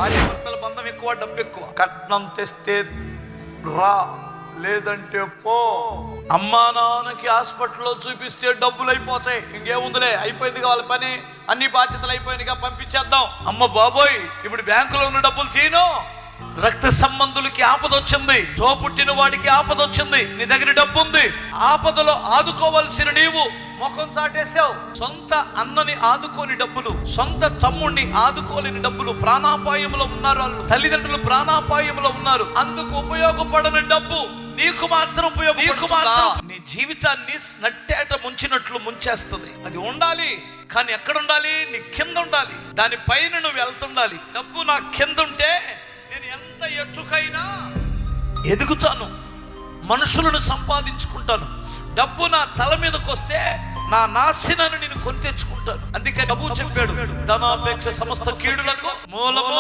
భార్యాభర్తల బంధం ఎక్కువ, డబ్బు ఎక్కువ. కట్నం తెస్తే రా, లేదంటే పో. అమ్మా నాన్నకి హాస్పిటల్లో చూపిస్తే డబ్బులు అయిపోతాయి, ఇంకేముందిలే, అయిపోయింది కావాలి పని, అన్ని బాధ్యతలు అయిపోయిందిగా, పంపించేద్దాం. అమ్మ బాబోయ్, ఇప్పుడు బ్యాంకులో ఉన్న డబ్బులు తీను. రక్త సంబంధులకి ఆపద వచ్చింది, తోపుట్టిన వాడికి ఆపద వచ్చింది, నీ దగ్గర డబ్బు ఉంది, ఆపదలో ఆదుకోవాల్సిన నీవు ముఖం చాటేశావు. సొంత అన్నని ఆదుకోని డబ్బులు, సొంత తమ్ముడిని ఆదుకోలేని డబ్బులు. ప్రాణాపాయంలో ఉన్నారు వాళ్ళు, తల్లిదండ్రులు ప్రాణాపాయంలో ఉన్నారు. అందుకు ఉపయోగపడని డబ్బు నీకు మాత్రం నీ జీవితాన్ని నట్టేట ముంచినట్లు ముంచేస్తుంది. అది ఉండాలి, కానీ ఎక్కడ ఉండాలి? నీ కింద ఉండాలి, దానిపైన నువ్వు వెళ్తుండాలి. డబ్బు నా కింద ఉంటే నేను ఎంత ఎత్తుకైనా ఎదుగుతాను, మనుషులను సంపాదించుకుంటాను. డబ్బు నా తల మీదకి వస్తే నా నాశనాన్ని నేను కొని తెచ్చుకుంటాను. అందుకే డబ్బు చెప్పాడు, ధనాపేక్ష సమస్త కీడులకు మూలము.